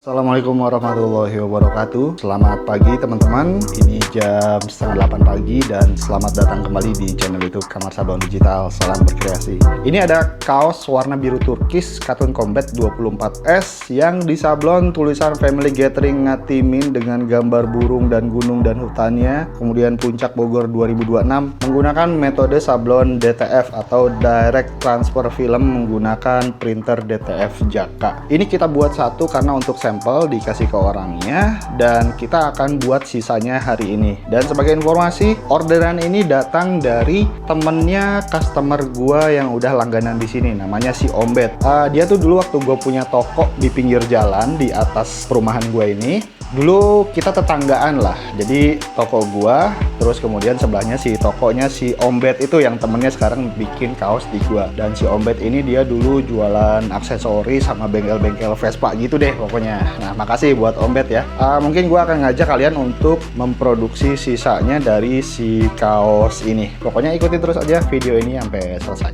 Assalamualaikum warahmatullahi wabarakatuh. Selamat pagi teman-teman. Ini jam setengah 8 pagi dan selamat datang kembali di channel YouTube Kamar Sablon Digital. Salam berkreasi. Ini ada kaos warna biru turkis Cotton Combat 24S yang disablon tulisan Family Gathering Ngatimin dengan gambar burung dan gunung dan hutannya. Kemudian Puncak Bogor 2026 menggunakan metode sablon DTF atau Direct Transfer Film menggunakan printer DTF Jaka. Ini kita buat satu karena untuk sampel dikasih ke orangnya dan kita akan buat sisanya hari ini. Dan sebagai informasi, orderan ini datang dari temennya customer gua yang udah langganan di sini, namanya si Ombet. Dia tuh dulu waktu gua punya toko di pinggir jalan di atas perumahan gua ini, dulu kita tetanggaan lah. Jadi toko gua, terus kemudian sebelahnya si tokonya si Ombet itu yang temennya sekarang bikin kaos di gua. Dan si Ombet ini dia dulu jualan aksesoris sama bengkel-bengkel Vespa gitu deh pokoknya. Nah, makasih buat Ombet ya. Mungkin gua akan ngajak kalian untuk memproduksi sisanya dari si kaos ini. Pokoknya ikuti terus aja video ini sampai selesai.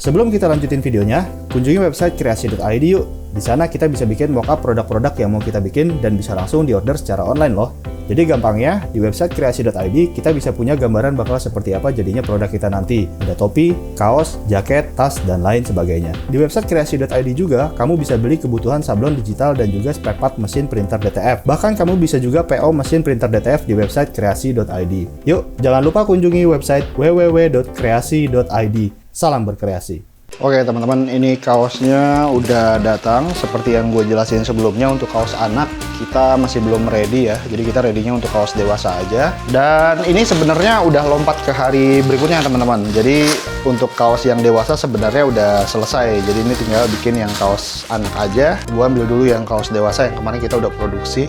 Sebelum kita lanjutin videonya, kunjungi website kreasi.id yuk. Di sana kita bisa bikin mockup produk-produk yang mau kita bikin dan bisa langsung diorder secara online loh. Jadi gampangnya, di website kreasi.id kita bisa punya gambaran bakal seperti apa jadinya produk kita nanti. Ada topi, kaos, jaket, tas, dan lain sebagainya. Di website kreasi.id juga, kamu bisa beli kebutuhan sablon digital dan juga spare part mesin printer DTF. Bahkan kamu bisa juga PO mesin printer DTF di website kreasi.id. Yuk, jangan lupa kunjungi website www.kreasi.id. Salam berkreasi. Oke teman-teman, ini kaosnya udah datang. Seperti yang gue jelasin sebelumnya, untuk kaos anak kita masih belum ready ya. Jadi kita readynya untuk kaos dewasa aja. Dan ini sebenarnya udah lompat ke hari berikutnya teman-teman. Jadi untuk kaos yang dewasa sebenarnya udah selesai. Jadi ini tinggal bikin yang kaos anak aja. Gue ambil dulu yang kaos dewasa yang kemarin kita udah produksi.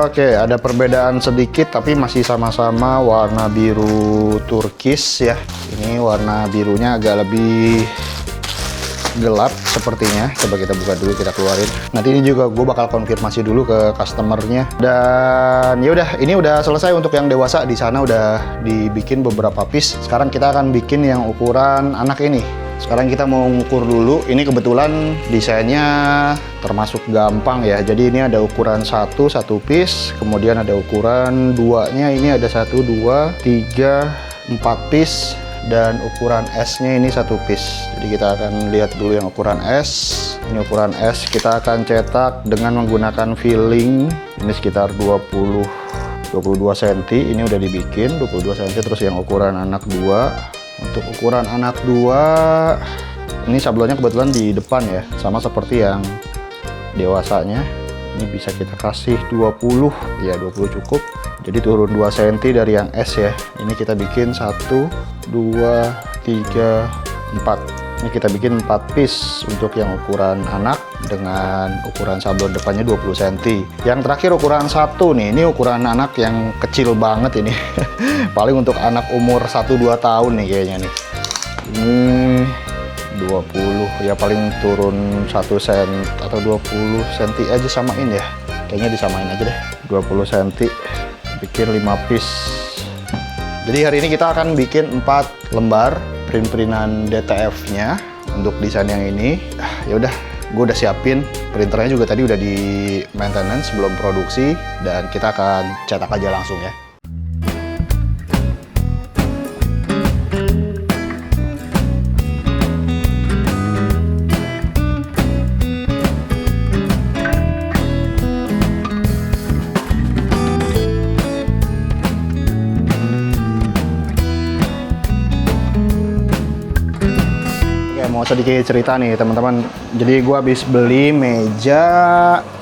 Oke, ada perbedaan sedikit tapi masih sama-sama warna biru turkis ya. Ini warna birunya agak lebih gelap sepertinya. Coba kita buka dulu, kita keluarin. Nanti ini juga gue bakal konfirmasi dulu ke customernya. Dan ya udah, ini udah selesai untuk yang dewasa. Di sana udah dibikin beberapa piece. Sekarang kita akan bikin yang ukuran anak ini. Sekarang kita mau ngukur dulu. Ini kebetulan desainnya termasuk gampang ya. Jadi ini ada ukuran satu piece, kemudian ada ukuran 2-nya. Ini ada 1, 2, 3, 4 piece. Dan ukuran S-nya ini 1 piece. Jadi kita akan lihat dulu yang ukuran S. Ini ukuran S, kita akan cetak dengan menggunakan filling. Ini sekitar 22 cm. Ini udah dibikin 22 cm. Terus yang ukuran anak 2. Untuk ukuran anak 2, ini sablonnya kebetulan di depan ya, sama seperti yang dewasanya. Ini bisa kita kasih 20, ya 20 cukup. Jadi turun 2 cm dari yang S ya. Ini kita bikin 1, 2, 3, 4. Ini kita bikin 4 piece untuk yang ukuran anak dengan ukuran sablon depannya 20 cm. Yang terakhir ukuran 1 nih. Ini ukuran anak yang kecil banget ini. Paling untuk anak umur 1-2 tahun nih kayaknya nih. Ini 20 ya, paling turun 1 cm atau 20 cm aja, samain ya. Kayaknya disamain aja deh. 20 cm. Bikin 5 piece. Jadi hari ini kita akan bikin 4 lembar print-printan DTF-nya untuk desain yang ini. Ya udah, gue udah siapin printernya juga tadi, udah di maintenance sebelum produksi, dan kita akan cetak aja langsung ya. Mau sedikit cerita nih teman-teman. Jadi gua habis beli meja,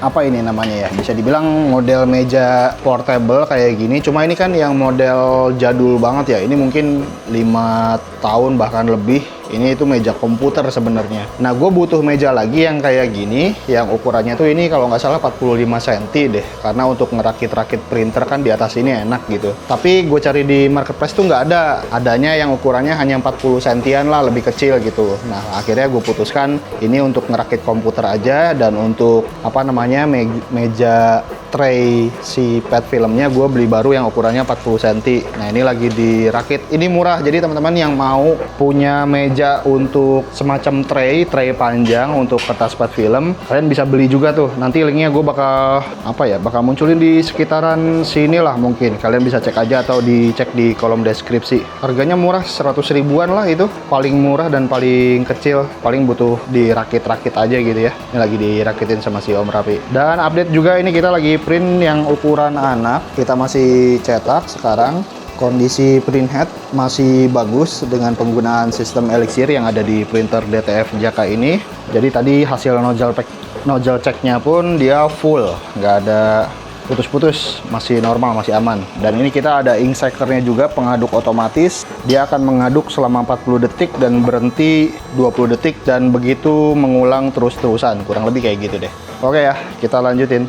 apa ini namanya ya, bisa dibilang model meja portable kayak gini. Cuma ini kan yang model jadul banget ya. Ini mungkin 5 tahun bahkan lebih. Ini itu meja komputer sebenarnya. Nah, gue butuh meja lagi yang kayak gini, yang ukurannya tuh ini kalau nggak salah 45 cm deh. Karena untuk ngerakit-rakit printer kan di atas ini enak gitu. Tapi gue cari di marketplace tuh nggak ada. Adanya yang ukurannya hanya 40 cm lah, lebih kecil gitu. Nah, akhirnya gue putuskan ini untuk ngerakit komputer aja, dan untuk apa namanya meja tray si pet filmnya gue beli baru yang ukurannya 40 cm. Nah ini lagi dirakit. Ini murah, jadi teman-teman yang mau punya meja untuk semacam tray panjang untuk kertas pet film, kalian bisa beli juga tuh. Nanti linknya gue bakal bakal munculin di sekitaran sini lah mungkin. Kalian bisa cek aja atau dicek di kolom deskripsi. Harganya murah, 100 ribuan lah itu. Paling murah dan paling kecil, paling butuh dirakit-rakit aja gitu ya. Ini lagi dirakitin sama si Om Rapi. Dan update juga, ini kita lagi print yang ukuran anak. Kita masih cetak sekarang. Kondisi print head masih bagus dengan penggunaan sistem Elixir yang ada di printer DTF Jaka ini. Jadi tadi hasil nozzle checknya pun dia full, nggak ada putus-putus, masih normal, masih aman. Dan ini kita ada ink suckernya juga, pengaduk otomatis. Dia akan mengaduk selama 40 detik dan berhenti 20 detik dan begitu mengulang terus-terusan, kurang lebih kayak gitu deh. Oke ya, kita lanjutin.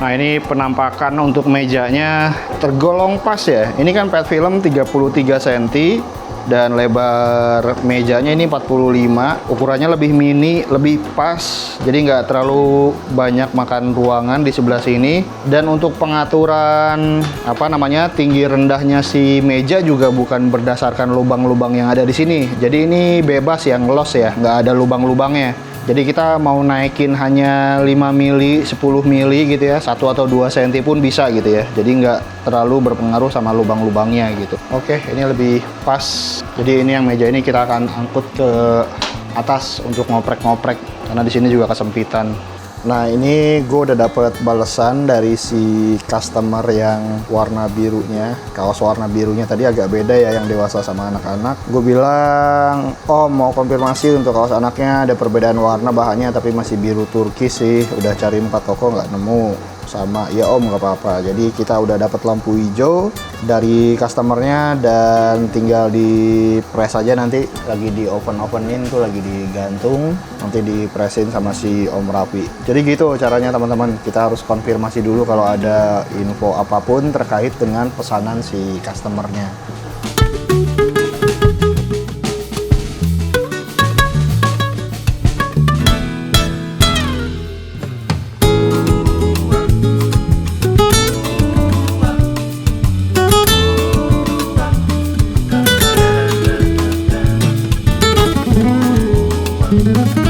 Nah ini penampakan untuk mejanya tergolong pas ya. Ini kan pet film 33 cm dan lebar mejanya ini 45. Ukurannya lebih mini, lebih pas. Jadi nggak terlalu banyak makan ruangan di sebelah sini. Dan untuk pengaturan tinggi rendahnya si meja juga bukan berdasarkan lubang-lubang yang ada di sini. Jadi ini bebas ya, ngelos ya, nggak ada lubang-lubangnya. Jadi kita mau naikin hanya 5 mili, 10 mili gitu ya, 1 atau 2 cm pun bisa gitu ya. Jadi nggak terlalu berpengaruh sama lubang-lubangnya gitu. Oke, ini lebih pas. Jadi ini yang meja ini kita akan angkut ke atas untuk ngoprek-ngoprek, karena di sini juga kesempitan. Nah ini gue udah dapet balasan dari si customer yang warna birunya, kaos warna birunya tadi agak beda ya yang dewasa sama anak-anak. Gue bilang, oh mau konfirmasi untuk kaos anaknya ada perbedaan warna bahannya tapi masih biru Turki sih, udah cari 4 toko nggak nemu. Sama ya om, nggak apa-apa. Jadi kita udah dapat lampu hijau dari customernya dan tinggal di press aja, nanti lagi di openin tuh, lagi digantung, nanti di pressin sama si Om Rapi. Jadi gitu caranya teman-teman, kita harus konfirmasi dulu kalau ada info apapun terkait dengan pesanan si customernya.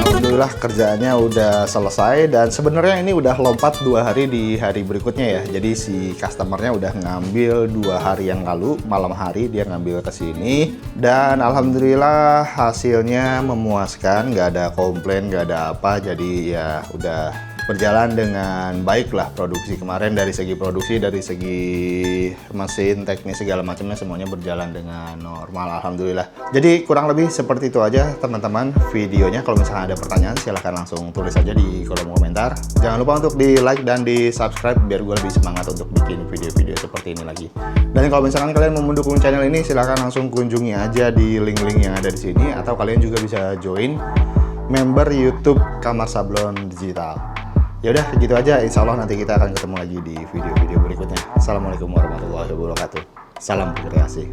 Alhamdulillah kerjaannya udah selesai dan sebenarnya ini udah lompat 2 hari di hari berikutnya ya. Jadi si customernya udah ngambil 2 hari yang lalu, malam hari dia ngambil ke sini dan alhamdulillah hasilnya memuaskan, nggak ada komplain, nggak ada apa. Jadi ya udah berjalan dengan baik lah produksi kemarin. Dari segi produksi, dari segi mesin, teknis segala macamnya semuanya berjalan dengan normal, alhamdulillah. Jadi kurang lebih seperti itu aja teman-teman videonya. Kalau misalnya ada pertanyaan silahkan langsung tulis aja di kolom komentar. Jangan lupa untuk di like dan di subscribe biar gue lebih semangat untuk bikin video-video seperti ini lagi. Dan kalau misalkan kalian mau mendukung channel ini silahkan langsung kunjungi aja di link-link yang ada di sini, atau kalian juga bisa join member YouTube Kamar Sablon Digital. Ya udah gitu aja, insya Allah nanti kita akan ketemu lagi di video-video berikutnya. Assalamualaikum warahmatullahi wabarakatuh. Salam berkreasi.